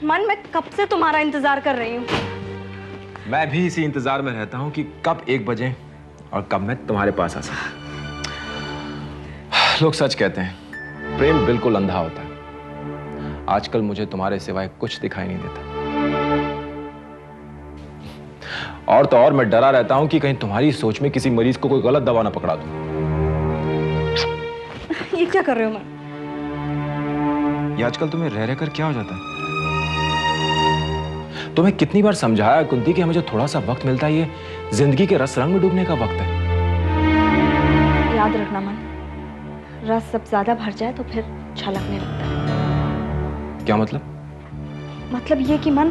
मन, मैं कब से तुम्हारा इंतजार कर रही हूँ। मैं भी इसी इंतजार में रहता हूँ कि कब 1 बजे और कब मैं तुम्हारे पास आ सकूं। लोग सच कहते हैं, प्रेम बिल्कुल अंधा होता है। आजकल मुझे तुम्हारे सिवाय कुछ दिखाई नहीं देता। और तो और मैं डरा रहता हूं कि कहीं तुम्हारी सोच में किसी मरीज को कोई गलत दवा ना पकड़ा दूं। ये क्या कर रहे हो मैं? ये आजकल तुम्हें रह रहकर क्या हो जाता है? तुम्हें कितनी बार समझाया कुंती कि हमें जो थोड़ा सा वक्त मिलता है ये जिंदगी के रस रंग में डूबने का वक्त है। याद रखना मन, रस जब ज्यादा भर जाए तो फिर छलकने लगता है। क्या मतलब? मतलब ये कि मन,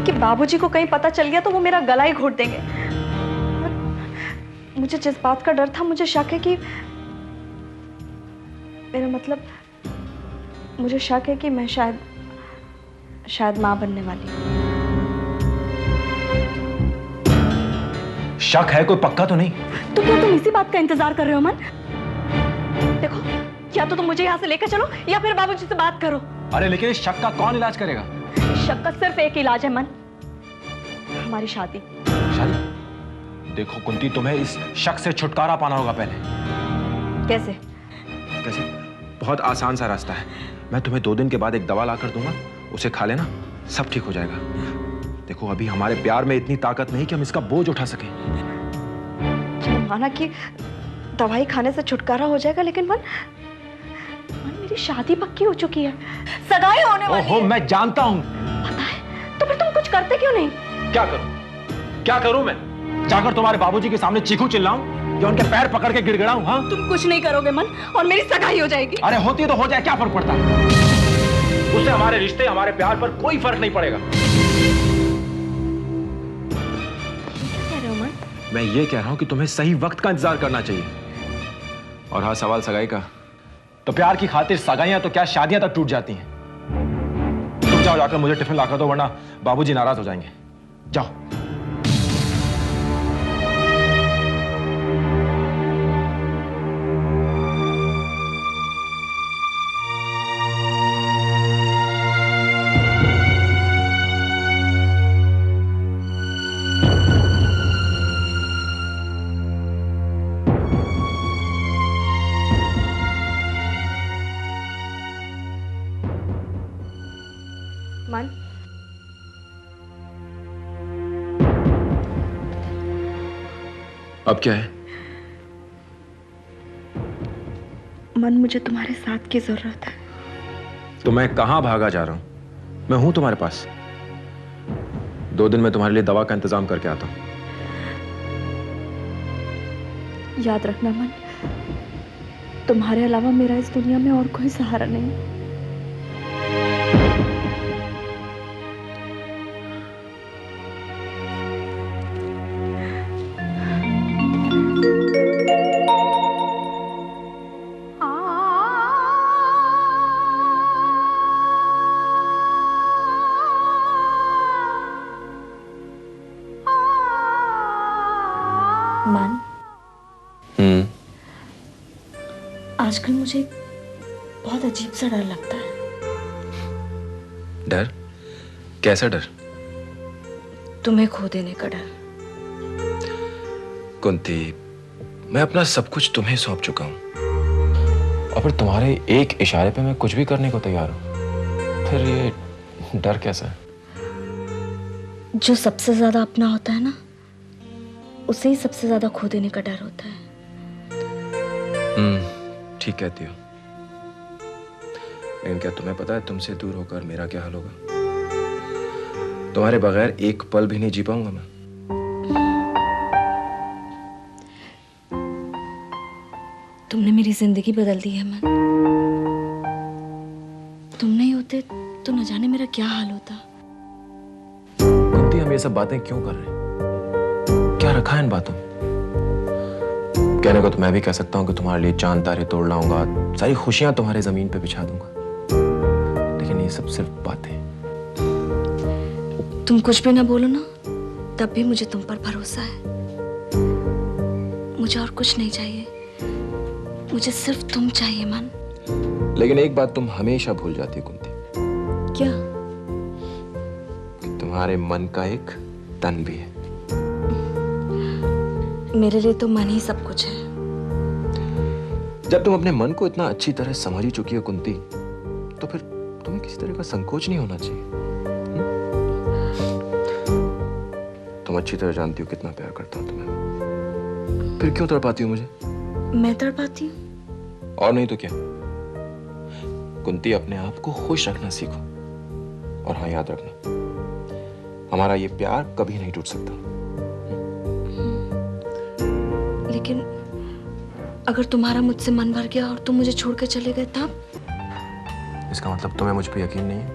कि बाबूजी को कहीं पता चल गया तो वो मेरा गला ही घोट देंगे। मुझे जिस बात का डर था, मुझे शक है कि मेरा मतलब, मुझे शक है कि मैं शायद मां बनने वाली हूं। शक है? कोई पक्का तो नहीं? तो क्या तुम इसी बात का इंतजार कर रहे हो मन? देखो, या तो तुम मुझे यहाँ से लेकर चलो या फिर बाबूजी से बात करो। अरे लेकिन इस शक का कौन इलाज करेगा? शक का सिर्फ एक इलाज है मन, हमारी शादी। शादी? देखो कुंती, तुम्हें इस शक से छुटकारा पाना होगा पहले। कैसे? कैसे? बहुत आसान सा रास्ता है। मैं तुम्हें 2 दिन के बाद एक दवा ला कर दूंगा, उसे खा लेना, सब ठीक हो जाएगा। देखो, अभी हमारे प्यार में इतनी ताकत नहीं कि हम इसका बोझ उठा सकें। माना कि दवाई खाने से छुटकारा हो जाएगा, लेकिन मन मेरी शादी पक्की हो चुकी है, सगाई होने वाली है। ओहो, मैं जानता हूं। पता है, तो फिर तुम कुछ करते क्यों नहीं? क्या करूं मैं? जाकर तुम्हारे बाबूजी के सामने चीखूं चिल्लाऊं या उनके पैर पकड़ के गिड़गिड़ाऊं? हाँ, तुम कुछ नहीं करोगे मन, और मेरी सगाई हो जाएगी। अरे होती तो हो जाए, क्या फर्क पड़ता है? उससे हमारे रिश्ते, हमारे प्यार पर कोई फर्क नहीं पड़ेगा। मैं ये कह रहा हूं कि तुम्हें सही वक्त का इंतजार करना चाहिए। और हाँ, सवाल सगाई का, तो प्यार की खातिर सगाइयां तो क्या शादियां तक टूट जाती हैं। तुम जाओ, जाकर मुझे टिफिन लाकर दो, वरना बाबूजी नाराज हो जाएंगे। जाओ। मन, अब क्या है? मन, मुझे तुम्हारे साथ की जरूरत है। तो मैं कहां भागा जा रहा हूं? मैं हूं तुम्हारे पास। 2 दिन में तुम्हारे लिए दवा का इंतजाम करके आता हूं। याद रखना मन, तुम्हारे अलावा मेरा इस दुनिया में और कोई सहारा नहीं। मन, आजकल मुझे बहुत अजीब सा डर लगता है। डर? कैसा डर? तुम्हें खो देने का डर। कुंती, मैं अपना सब कुछ तुम्हें सौंप चुका हूं, और फिर तुम्हारे एक इशारे पे मैं कुछ भी करने को तैयार हूं। फिर ये डर कैसा है? जो सबसे ज्यादा अपना होता है ना, उसे ही सबसे ज्यादा खो देने का डर होता है। ठीक कहती हो। लेकिन क्या तुम्हें पता है तुमसे दूर होकर मेरा क्या हाल होगा? तुम्हारे बगैर एक पल भी नहीं जी पाऊंगा मैं। तुमने मेरी जिंदगी बदल दी है मन। तुम नहीं होते तो न जाने मेरा क्या हाल होता। कुंती, हम ये सब बातें क्यों कर रहे हैं? क्या रखा है इन बातों में? कहने को तो मैं भी कह सकता हूं कि तुम्हारे लिए चांद तारे तोड़ लाऊंगा, सारी खुशियां तुम्हारे जमीन पे बिछा दूंगा, लेकिन ये सब सिर्फ बातें। तुम कुछ भी ना बोलो ना, तब भी मुझे तुम पर भरोसा है। मुझे और कुछ नहीं चाहिए, मुझे सिर्फ तुम चाहिए मन। लेकिन एक बात तुम हमेशा भूल जाती हो कुंती। क्या? तुम्हारे मन का एक तन भी है। मेरे लिए तो मन ही सब कुछ है। जब तुम अपने मन को इतना अच्छी तरह समझ ही चुकी हो कुंती, तो फिर तुम्हें किसी तरह का संकोच नहीं होना चाहिए। तुम अच्छी तरह जानती हो कितना प्यार करता हूं तुम्हें, फिर क्यों तड़पाती हो मुझे? मैं तड़पाती हूँ? और नहीं तो क्या। कुंती, अपने आप को खुश रखना सीखो। और हाँ, याद रखना, हमारा ये प्यार कभी नहीं टूट सकता। लेकिन अगर तुम्हारा मुझसे मन भर गया और तुम मुझे छोड़ के चले गए तब? इसका मतलब तुम्हें मुझ पर यकीन नहीं है?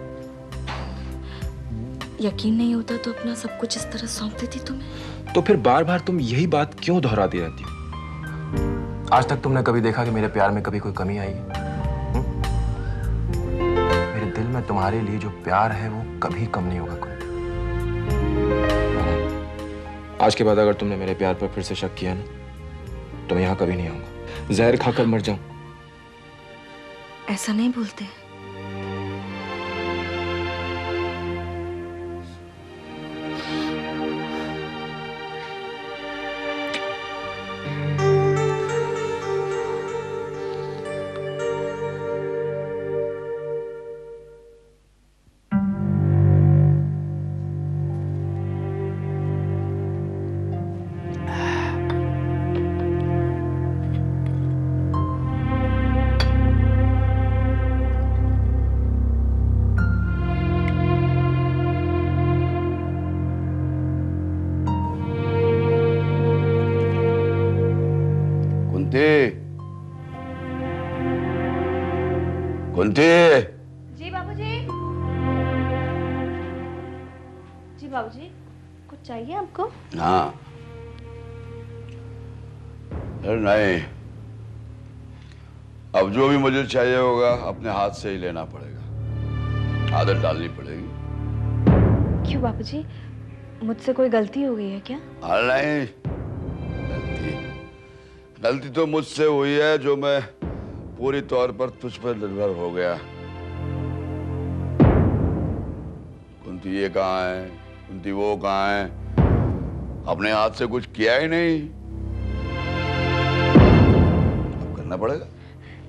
यकीन नहीं होता तो अपना सब कुछ इस तरह सौंप देती तुम्हें। तो फिर बार बार तुम यही बात क्यों दोहराती रहती हो? आज तक तुमने कभी देखा कि मेरे प्यार में कभी कोई कमी आई है? मेरे दिल में तुम्हारे लिए जो प्यार है वो कभी कम नहीं होगा कुंती। आज के बाद अगर तुमने मेरे प्यार पर फिर से शक किया ना, तो मैं यहाँ कभी नहीं आऊंगा। जहर खाकर मर जाऊं। ऐसा नहीं बोलते। कुंती, जी बाबूजी। जी बाबूजी, कुछ चाहिए आपको? हाँ। अरे नहीं, अब जो भी मुझे चाहिए होगा अपने हाथ से ही लेना पड़ेगा, आदत डालनी पड़ेगी। क्यों बाबूजी, मुझसे कोई गलती हो गई है क्या? अरे नहीं, गलती तो मुझसे हुई है जो मैं पूरी तौर पर तुझ पर निर्भर हो गया। कुंती ये कहाँ है, कुंती वो कहाँ है, अपने हाथ से कुछ किया ही नहीं। अब करना पड़ेगा।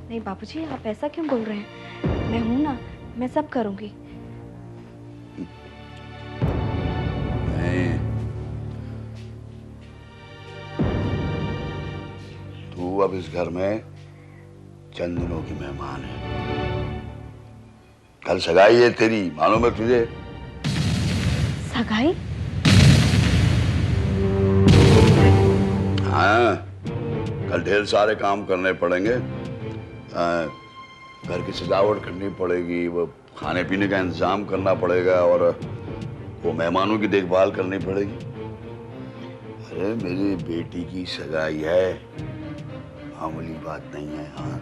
नहीं बाबूजी, आप ऐसा क्यों बोल रहे हैं? मैं हूं ना, मैं सब करूंगी। नहीं, तू अब इस घर में चंद दिनों की मेहमान है। कल सगाई है तेरी, मालूम है तुझे? सगाई? हाँ, कल ढेर सारे काम करने पड़ेंगे। घर की सजावट करनी पड़ेगी, वो खाने पीने का इंतजाम करना पड़ेगा और वो मेहमानों की देखभाल करनी पड़ेगी। अरे मेरी बेटी की सगाई है, मामूली बात नहीं है। हाँ,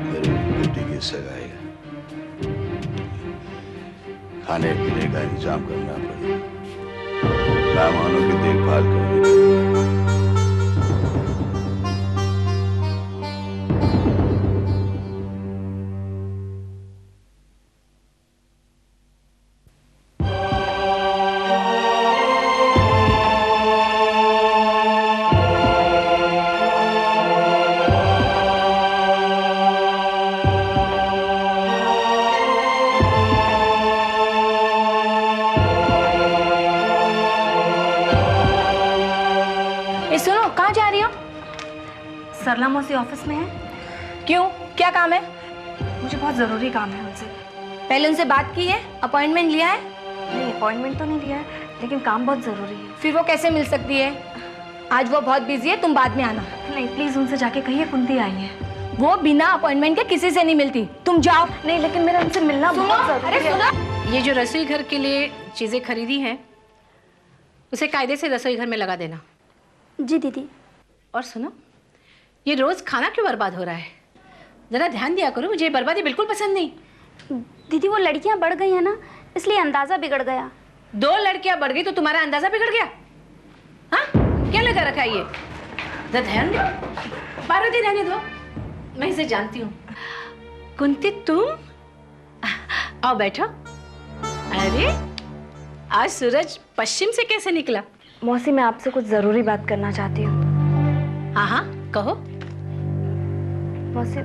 मेरी बेटी की सगाई है, खाने पीने का इंतजाम करना पड़ेगा, मेहमानों की देखभाल करनी पड़ेगी। सुनो, कहाँ जा रही हो? सरला मौसी ऑफिस में है। क्यों, क्या काम है? मुझे बहुत जरूरी काम है उनसे। पहले उनसे बात की है, अपॉइंटमेंट लिया है? नहीं, अपॉइंटमेंट तो नहीं लिया है, लेकिन काम बहुत जरूरी है। फिर वो कैसे मिल सकती है? आज वो बहुत बिजी है, तुम बाद में आना। नहीं प्लीज, उनसे जाके कहिए कुंती आई है। वो बिना अपॉइंटमेंट के किसी से नहीं मिलती, तुम जाओ। नहीं, लेकिन मेरा उनसे मिलना बहुत जरूरी है। सुनो, ये जो रसोई घर के लिए चीज़ें खरीदी हैं उसे कायदे से रसोई घर में लगा देना। जी दीदी। और सुनो, ये रोज़ खाना क्यों बर्बाद हो रहा है? ज़रा ध्यान दिया करो, मुझे ये बर्बादी बिल्कुल पसंद नहीं। दीदी वो लड़कियां बढ़ गई हैं ना, इसलिए अंदाज़ा बिगड़ गया। 2 लड़कियां बढ़ गई तो तुम्हारा अंदाज़ा बिगड़ गया? हाँ, क्या लगा रखा है ये? ज़रा ध्यान दो, पार्वती रहने दो, मैं इसे जानती हूँ। कुंती तुम? आओ बैठो। अरे आज सूरज पश्चिम से कैसे निकला? मौसी, मैं आपसे कुछ जरूरी बात करना चाहती हूँ। हाँ हाँ कहो। मौसी,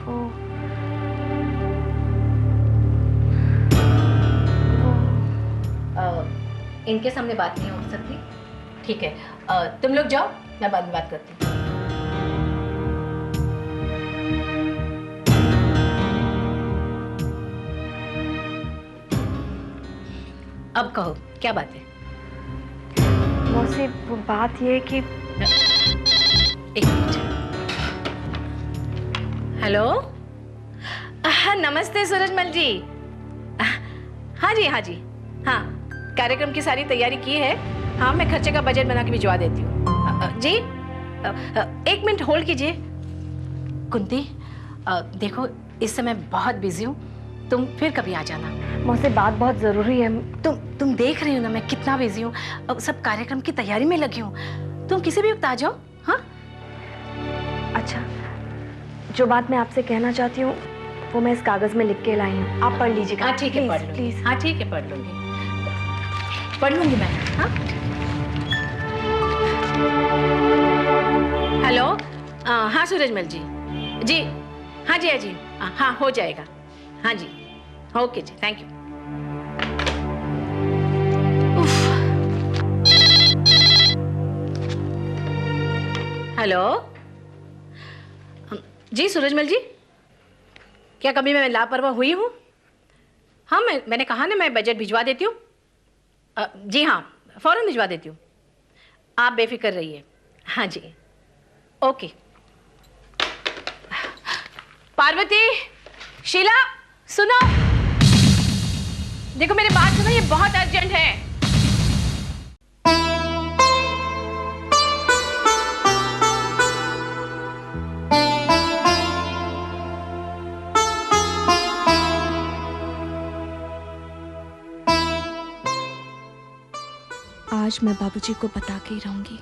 वो इनके सामने बात नहीं हो सकती। ठीक है, तुम लोग जाओ, मैं बाद में बात करती हूँ। अब कहो क्या बात है? मौसी, वो बात ये है कि एक मिनट। हेलो, नमस्ते सूरजमल जी। हाँ जी हाँ जी, हाँ कार्यक्रम की सारी तैयारी की है। हाँ मैं खर्चे का बजट बना के भिजवा देती हूँ। जी एक मिनट होल्ड कीजिए। कुंती देखो इस समय बहुत बिजी हूँ, तुम फिर कभी आ जाना। मौसी, बात बहुत जरूरी है। तुम देख रही हो ना मैं कितना बिजी हूँ, अब सब कार्यक्रम की तैयारी में लगी हूँ। तुम किसी भी वक्त आ जाओ। हाँ अच्छा, जो बात मैं आपसे कहना चाहती हूँ वो मैं इस कागज में लिख के लाई हूँ, आप पढ़ लीजिएगा। हाँ ठीक है, पढ़ लूंगी। प्लीज। हाँ ठीक है, पढ़ लूंगी मैं। हाँ हेलो, हाँ सूरजमल जी। जी हाँ जी, हाँ जी, हाँ हो जाएगा। हाँ जी ओके जी, थैंक यू। हेलो जी सूरजमल जी, क्या कभी मैं लापरवाह हुई हूँ? हाँ मैंने कहा ना मैं बजट भिजवा देती हूँ। जी हाँ फौरन भिजवा देती हूँ, आप बेफिक्र रहिए। हाँ जी ओके। पार्वती, शीला सुनो, देखो मेरी बात सुनो, ये बहुत अर्जेंट है। आज मैं बाबूजी को बता के ही रहूंगी।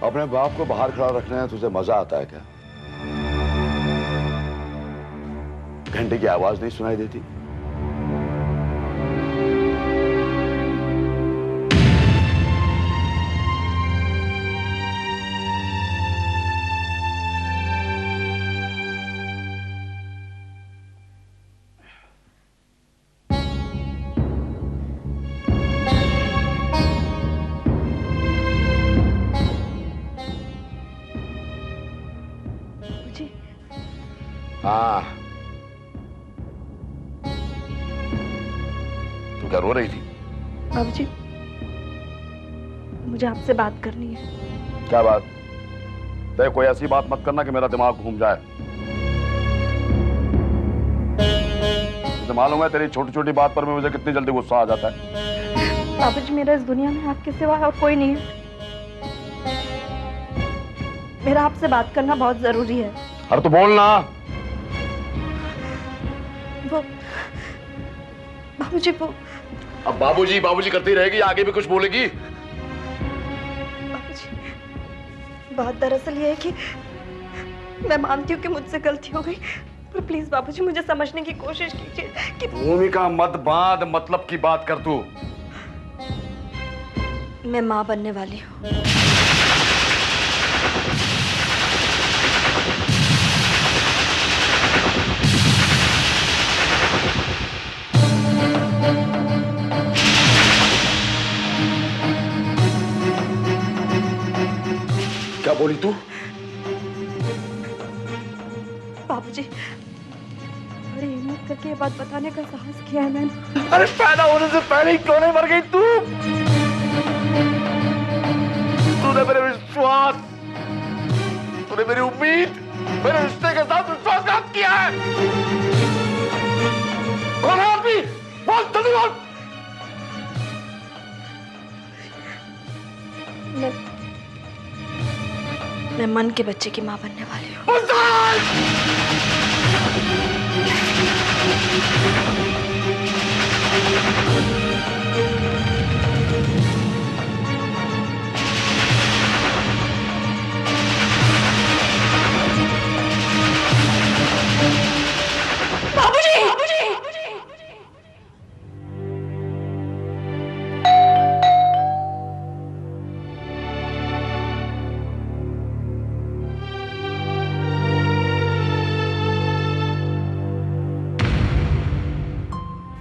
अपने बाप को बाहर खड़ा रखने में तुझे मजा आता है क्या? घंटे की आवाज नहीं सुनाई देती? हाँ, तू क्या रो रही थी? बाबूजी, मुझे आपसे बात करनी है। क्या बात? देख कोई ऐसी बात मत करना कि मेरा दिमाग घूम जाए। तुझे मालूम है तेरी छोटी छोटी बात पर भी मुझे कितनी जल्दी गुस्सा आ जाता है। बाबूजी, मेरा इस दुनिया में आपके सिवा और कोई नहीं है। मेरा आपसे बात करना बहुत जरूरी है। अरे तो बोल ना। वो बाबूजी, वो अब बाबूजी बाबूजी करती रहेगी, आगे भी कुछ बोलेगी? बाबूजी, बात दरअसल ये है कि मैं मानती हूँ कि मुझसे गलती हो गई, पर प्लीज बाबूजी मुझे समझने की कोशिश कीजिए कि भूमिका मत बांध, मतलब की बात कर तू। मैं माँ बनने वाली हूँ। क्या बोली तू? बाबूजी, बड़ी हिम्मत करके ये बात बताने का साहस किया है मैंने। अरे पैदा होने से पहले ही क्यों नहीं मर गई तू? तूने मेरे विश्वास, तूने मेरी उम्मीद, मेरे रिश्ते के साथ विश्वासघात किया है। कौन है आदमी? बोल जल्दी बोल। मैं मन के बच्चे की माँ बनने वाली हूँ।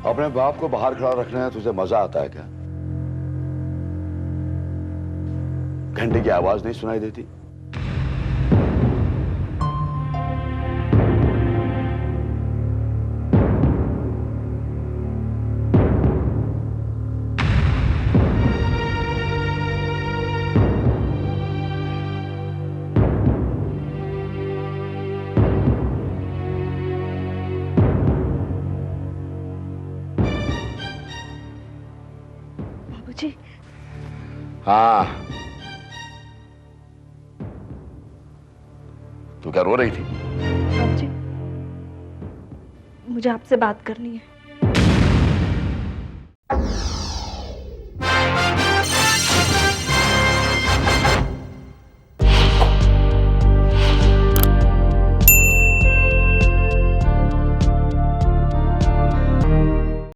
अपने बाप को बाहर खड़ा रखने में तुझे मजा आता है क्या? घंटे की आवाज नहीं सुनाई देती? बाबूजी, हाँ, तू क्या रो रही थी? बाबूजी, मुझे आपसे बात करनी है।